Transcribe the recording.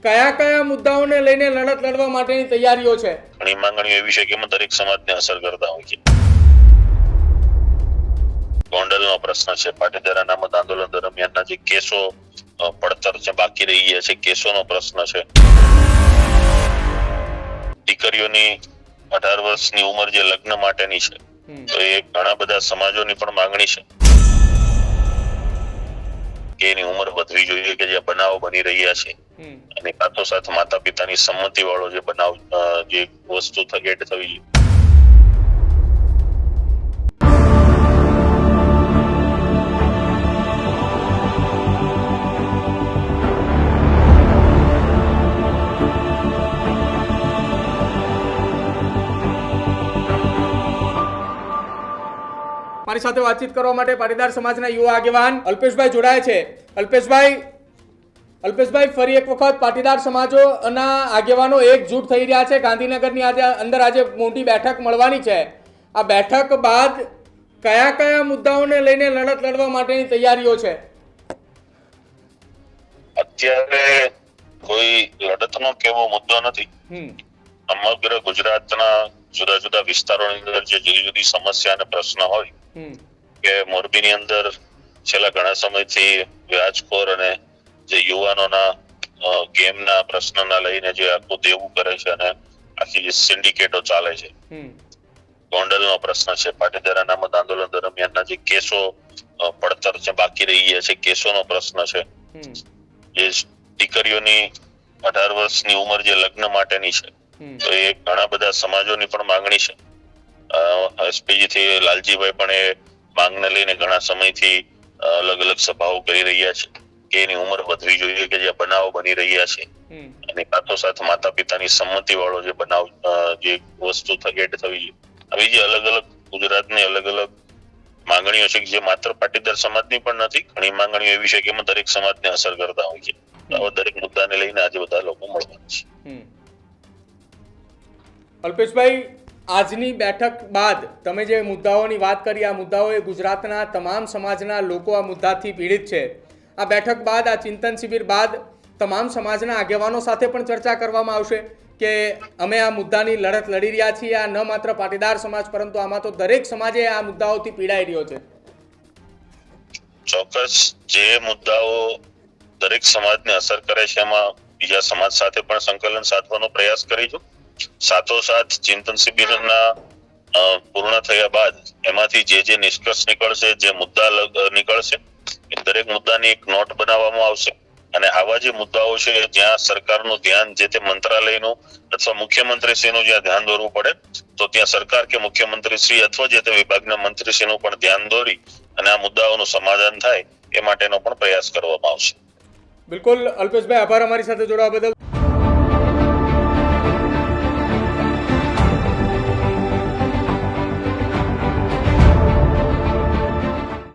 કયા કયા મુદ્દાઓને લઈને લડત લડવા માટેની તૈયારીઓ છે? ઘણી માંગણીઓ એવી છે કે દરેક સમાજને અસર કરતા હોય છે. ગોંડલનો પ્રશ્ન છે, પાટીદાર અનામત આંદોલન દરમિયાનના જે કેસો પડતર છે બાકી રહી ગયા છે, કેસોનો પ્રશ્ન છે. દીકરીઓની 18 વર્ષની ઉંમર જે લગ્ન માટેની છે, તો એ ઘણા બધા સમાજોની પણ માંગણી છે કે એની ઉંમર વધવી જોઈએ, કે જે બનાવો બની રહ્યા છે અને સાથોસાથ માતા પિતાની સંમતિ વાળો જે બનાવ જે વસ્તુ એડ થવી જોઈએ. મારી સાથે વાતચીત કરવા માટે પાટીદાર સમાજના યુવા આગેવાન અલ્પેશભાઈ જોડાય છે. અલ્પેશભાઈ ફરી એક વખત પાટીદાર સમાજોના આગેવાનો એકજૂટ થઈ રહ્યા છે. ગાંધીનગરની અંદર આજે મોટી બેઠક મળવાની છે. આ બેઠક બાદ કયા કયા મુદ્દાઓને લઈને લડત લડવા માટેની તૈયારીઓ છે? અત્યારે કોઈ લડતનો કેવો મુદ્દો નથી. સમગ્ર ગુજરાતના જુદા જુદા વિસ્તારોની અંદર જે જુદી જુદી સમસ્યા અને પ્રશ્ન હોય કે મોરબીની અંદર છેલ્લા ઘણા સમયથી વ્યાજખોર અને જે યુવાનોના ગેમના પ્રશ્નના લઈને જે આખું દેવું કરે છે અને આખી જે સિન્ડિકેટો ચાલે છે. ગોંડલનો પ્રશ્ન છે, પાટીદાર અનામત આંદોલન દરમિયાનના જે કેસો પડતર છે બાકી રહી ગયા છે, કેસોનો પ્રશ્ન છે. જે દીકરીઓની 18 વર્ષની ઉંમર જે લગ્ન માટેની છે, તો એ ઘણા બધા સમાજોની પણ માંગણી છે. એસપીજી થી લાલજીભાઈ પણ એ માંગને લઈને ઘણા સમયથી અલગ અલગ સભાઓ કરી રહ્યા છે કે એની ઉંમર વધવી જોઈએ, કે જે બનાવો બની રહ્યા છે અને સાથોસાથ માતા પિતાની સંમતિ વાળો જે બનાવ જે વસ્તુ એડ થવી જોઈએ. આવી જે અલગ અલગ ગુજરાતની અલગ અલગ માંગણીઓ છે જે માત્ર પાટીદાર સમાજની પણ નથી, ઘણી માંગણીઓ એવી છે કે દરેક સમાજને અસર કરતા હોય છે. દરેક મુદ્દાને લઈને આજે બધા લોકો મળવાના છે. અલ્પેશભાઈ, આજની બેઠક બાદ તમે જે મુદ્દાઓની વાત કરી, આ મુદ્દાઓ એ ગુજરાતના તમામ સમાજના લોકો આ મુદ્દાથી પીડિત છે. આ બેઠક બાદ, આ ચિંતન શિબિર બાદ તમામ સમાજના આગેવાનો સાથે પણ ચર્ચા કરવામાં આવશે કે અમે આ મુદ્દાની લડત લડી રહ્યા છીએ. આ ન માત્ર પાટીદાર સમાજ પરંતુ આમાં તો દરેક સમાજે આ મુદ્દાઓથી પીડાઈ રહ્યો છે. ચોક્કસ જે મુદ્દાઓ દરેક સમાજને અસર કરે છે એમાં બીજા સમાજ સાથે પણ સંકલન સાધવાનો પ્રયાસ કરીશું. સાથોસાથ ચિંતન શિબિરના પૂર્ણ થયા બાદ એમાંથી જે નિષ્કર્ષ નીકળશે, જે મુદ્દા નીકળશે, એ દરેક મુદ્દાની એક નોટ બનાવવામાં આવશે અને આવા જે મુદ્દાઓ છે જ્યાં સરકારનું ધ્યાન જે તે મંત્રાલયનું અથવા મુખ્યમંત્રીશ્રીનું જ્યાં ધ્યાન દોરવું પડે તો ત્યાં સરકાર કે મુખ્યમંત્રીશ્રી અથવા જે તે વિભાગના મંત્રીશ્રીનું પણ ધ્યાન દોરી અને આ મુદ્દાઓનું સમાધાન થાય એ માટેનો પણ પ્રયાસ કરવામાં આવશે. બિલકુલ અલ્પેશભાઈ, આભાર અમારી સાથે જોડાવા બદલ.